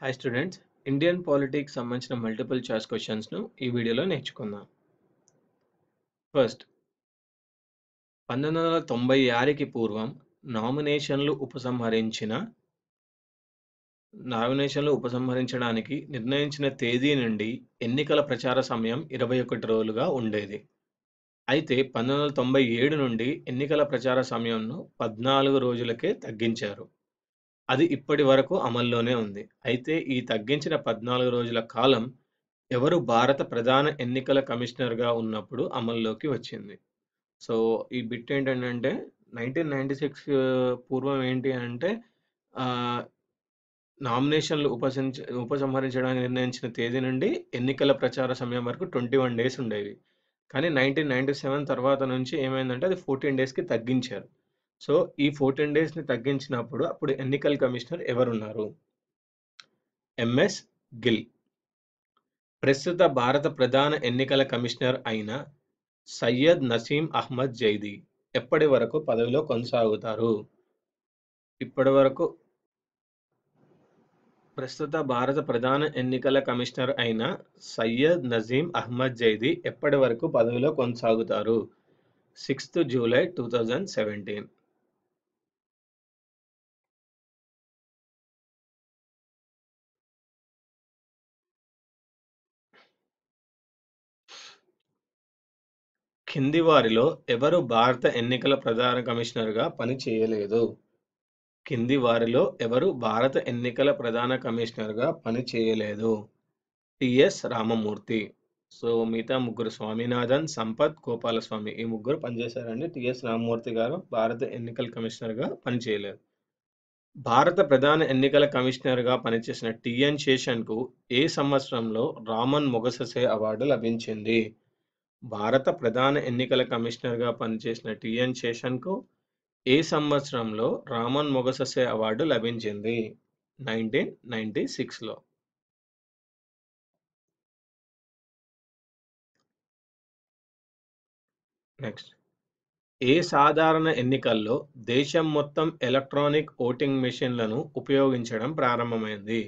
Hi students, Indian politics సంబంధించిన multiple choice క్వశ్చన్స్ను ఈ వీడియోలో నేర్చుకుందాం. ఫస్ట్, 1996కి పూర్వం నామినేషన్లు ఉపసంహరించిన నామినేషన్లు ఉపసంహరించడానికి నిర్ణయించిన తేదీ నుండి ఎన్నికల ప్రచార సమయం 21 రోజులుగా ఉండేది. అయితే 1997 నుండి ఎన్నికల ప్రచార సమయంను 14 రోజులకే తగ్గించారు. అది ఇప్పటి వరకు అమల్లోనే ఉంది. అయితే ఈ తగ్గించిన 14 రోజుల కాలం ఎవరు భారత ప్రధాన ఎన్నికల కమిషనర్‌గా ఉన్నప్పుడు అమల్లోకి వచ్చింది. సో, ఈ బిట్ ఏంటంటే 1996 పూర్వం ఏంటి అంటే ఆహ్, నామినేషన్‌లు ఉపసంహరించడానికి నిర్ణయించిన తేదీ నుండి ఎన్నికల ప్రచార సమయం వరకు 21 డేస్ ఉండేవి. కానీ 1997 తర్వాత నుంచి ఏమైందంటే అది 14 డేస్‌కి తగ్గించారు. సో, ఈ 14 డేస్‌ని తగ్గించినప్పుడు అప్పుడు ఎన్నికల కమిషనర్ ఎవరున్నారు? ఎంఎస్ గిల్. ప్రస్తుత భారత ప్రధాన ఎన్నికల కమిషనర్ అయిన సయ్యద్ నసీం అహ్మద్ జైదీ ఎప్పటి వరకు పదవిలో కొనసాగుతారు? ఇప్పటి వరకు ప్రస్తుత భారత ప్రధాన ఎన్నికల కమిషనర్ అయిన సయ్యద్ నజీం అహ్మద్ జైదీ ఎప్పటి వరకు పదవిలో కొనసాగుతారు? 6th July 2017. కింది వారిలో ఎవరు భారత ఎన్నికల ప్రధాన కమిషనర్గా పనిచేయలేదు? కింది వారిలో ఎవరు భారత ఎన్నికల ప్రధాన కమిషనర్గా పనిచేయలేదు? టిఎస్ రామమూర్తి. సో మిగతా ముగ్గురు స్వామినాథన్, సంపత్, గోపాలస్వామి ఈ ముగ్గురు పనిచేశారండి. టిఎస్ రామమూర్తి గారు భారత ఎన్నికల కమిషనర్గా పనిచేయలేదు. భారత ప్రధాన ఎన్నికల కమిషనర్గా పనిచేసిన టిఎన్ శేషన్కు ఏ సంవత్సరంలో రామన్ మొగససే అవార్డు లభించింది? భారత ప్రధాన ఎన్నికల కమిషనర్గా పనిచేసిన టిఎన్ శేషన్కు ఏ సంవత్సరంలో రామన్ మొగససే అవార్డు లభించింది? 1996లో. నెక్స్ట్, ఏ సాధారణ ఎన్నికల్లో దేశం మొత్తం ఎలక్ట్రానిక్ ఓటింగ్ మెషిన్లను ఉపయోగించడం ప్రారంభమైంది?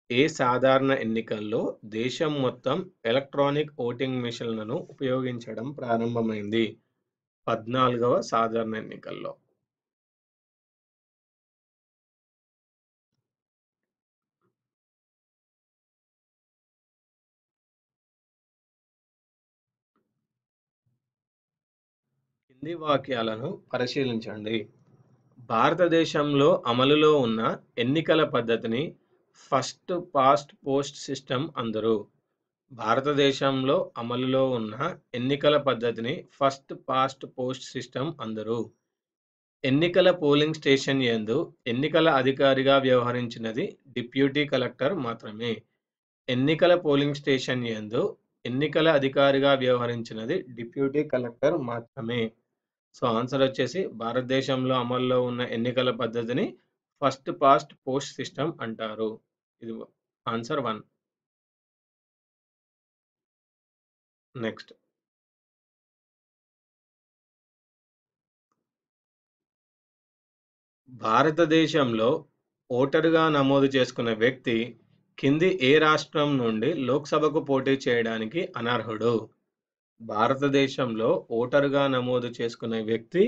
ఏ సాధారణ ఎన్నికల్లో దేశం మొత్తం ఎలక్ట్రానిక్ ఓటింగ్ మెషిన్లను ఉపయోగించడం ప్రారంభమైంది? 14వ సాధారణ ఎన్నికల్లో. కింది వాక్యాలను పరిశీలించండి. భారతదేశంలో అమలులో ఉన్న ఎన్నికల పద్ధతిని ఫస్ట్ పాస్ట్ పోస్ట్ సిస్టమ్ అందరు. భారతదేశంలో అమలులో ఉన్న ఎన్నికల పద్ధతిని ఫస్ట్ పాస్ట్ పోస్ట్ సిస్టమ్ అందరు. ఎన్నికల పోలింగ్ స్టేషన్ యందు ఎన్నికల అధికారిగా వ్యవహరించినది డిప్యూటీ కలెక్టర్ మాత్రమే. ఎన్నికల పోలింగ్ స్టేషన్ యందు ఎన్నికల అధికారిగా వ్యవహరించినది డిప్యూటీ కలెక్టర్ మాత్రమే. సో ఆన్సర్ వచ్చేసి భారతదేశంలో అమల్లో ఉన్న ఎన్నికల పద్ధతిని ఫస్ట్ పాస్ట్ పోస్ట్ సిస్టమ్ అంటారు. ఇది ఆన్సర్ 1. నెక్స్ట్, భారతదేశంలో ఓటరుగా నమోదు చేసుకున్న వ్యక్తి కింది ఏ రాష్ట్రం నుండి లోక్సభకు పోటీ చేయడానికి అనర్హుడు? భారతదేశంలో ఓటరుగా నమోదు చేసుకునే వ్యక్తి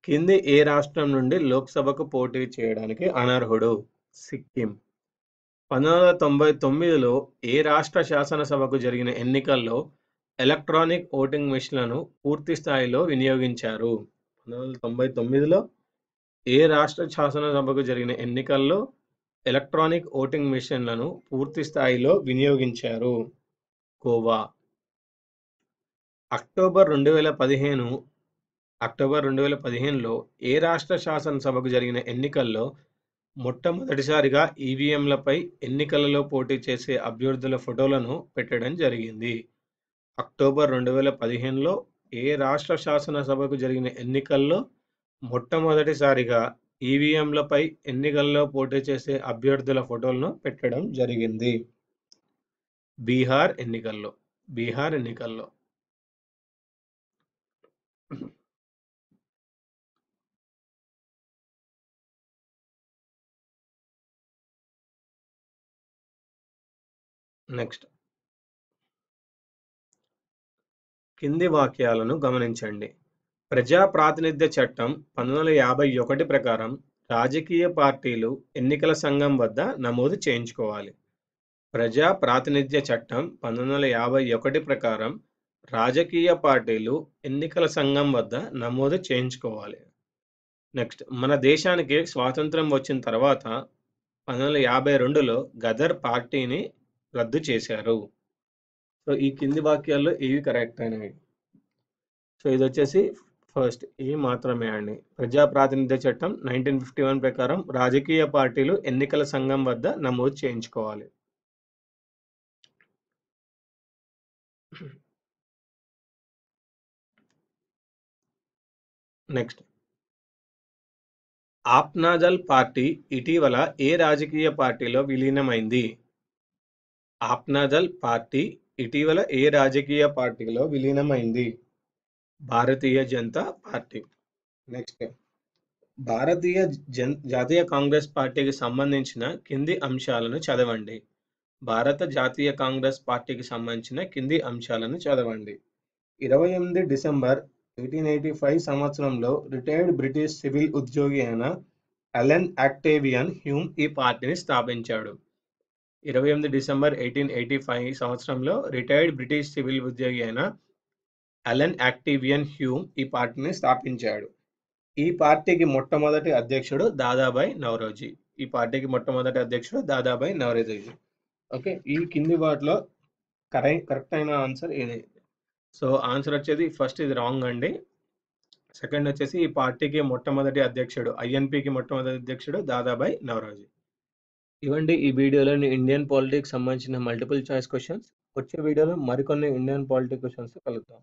కింది ఏ రాష్ట్రం నుండి లోక్సభకు పోటీ చేయడానికి అనర్హుడు? సిక్కిం. 1999లో ఏ రాష్ట్ర శాసనసభకు జరిగిన ఎన్నికల్లో ఎలక్ట్రానిక్ ఓటింగ్ మెషిన్లను పూర్తి స్థాయిలో వినియోగించారు? 1999లో ఏ రాష్ట్ర శాసనసభకు జరిగిన ఎన్నికల్లో ఎలక్ట్రానిక్ ఓటింగ్ మెషిన్లను పూర్తి స్థాయిలో వినియోగించారు? గోవా. అక్టోబర్ 2015లో ఏ రాష్ట్ర శాసనసభకు జరిగిన ఎన్నికల్లో మొట్టమొదటిసారిగా ఈవీఎంలపై ఎన్నికలలో పోటీ చేసే అభ్యర్థుల ఫోటోలను పెట్టడం జరిగింది? అక్టోబర్ 2015లో ఏ రాష్ట్ర శాసనసభకు జరిగిన ఎన్నికల్లో మొట్టమొదటిసారిగా ఈవీఎంలపై ఎన్నికల్లో పోటీ చేసే అభ్యర్థుల ఫోటోలను పెట్టడం జరిగింది? బీహార్ ఎన్నికల్లో. నెక్స్ట్ కింది వాక్యాలను గమనించండి. ప్రజా ప్రాతినిధ్య చట్టం 1951 ప్రకారం రాజకీయ పార్టీలు ఎన్నికల సంఘం వద్ద నమోదు చేయించుకోవాలి. ప్రజా ప్రాతినిధ్య చట్టం 1951 ప్రకారం రాజకీయ పార్టీలు ఎన్నికల సంఘం వద్ద నమోదు చేయించుకోవాలి. నెక్స్ట్ మన దేశానికి స్వాతంత్రం వచ్చిన తర్వాత 1952లో గదర్ పార్టీని రద్దు చేశారు. సో ఈ కింది వాక్యాల్లో ఏవి కరెక్ట్ అయినవి? సో ఇది వచ్చేసి ఫస్ట్ ఏ మాత్రమే అండి. ప్రజా ప్రాతినిధ్య చట్టం 1951 ప్రకారం రాజకీయ పార్టీలు ఎన్నికల సంఘం వద్ద నమోదు చేయించుకోవాలి. నెక్స్ట్ ఆప్నాదల్ పార్టీ ఇటీవల ఏ రాజకీయ పార్టీలో విలీనమైంది? ఆప్నాదల్ పార్టీ ఇటీవల ఏ రాజకీయ పార్టీలో విలీనమైంది? భారతీయ జనతా పార్టీ. నెక్స్ట్ భారతీయ జాతీయ కాంగ్రెస్ పార్టీకి సంబంధించిన కింది అంశాలను చదవండి. భారత జాతీయ కాంగ్రెస్ పార్టీకి సంబంధించిన కింది అంశాలను చదవండి. 28 డిసెంబర్ 1885 సంవత్సరంలో రిటైర్డ్ బ్రిటిష్ సివిల్ ఉద్యోగి అయిన అలెన్ ఆక్టేవియన్ హ్యూమ్ ఈ పార్టీని స్థాపించాడు. 28 డిసెంబర్ 1885 సంవత్సరంలో రిటైర్డ్ బ్రిటిష్ సివిల్ ఉద్యోగి అయిన అలెన్ ఆక్టేవియన్ హ్యూమ్ ఈ పార్టీని స్థాపించాడు. ఈ పార్టీకి మొట్టమొదటి అధ్యక్షుడు దాదాబాయ్ నౌరోజీ. ఈ పార్టీకి మొట్టమొదటి అధ్యక్షుడు దాదాబాయ్ నౌరోజీ. ఓకే, ఈ కింది వాటిలో కరెక్ట్ అయిన ఆన్సర్ ఏది? సో ఆన్సర్ వచ్చేది ఫస్ట్ ఇది రాంగ్ అండి. సెకండ్ వచ్చేసి ఈ పార్టీకి మొట్టమొదటి అధ్యక్షుడు ఐఎన్పికి మొట్టమొదటి అధ్యక్షుడు దాదాబాయ్ నౌరోజీ. ఇవ్వండి ఈ వీడియోలోని ఇండియన్ పాలిటిక్స్ సంబంధించిన మల్టిపుల్ చాయిస్ క్వశ్చన్స్. వచ్చే వీడియోలో మరికొన్ని ఇండియన్ పాలిటిక్స్ క్వశ్చన్స్ కలుద్దాం.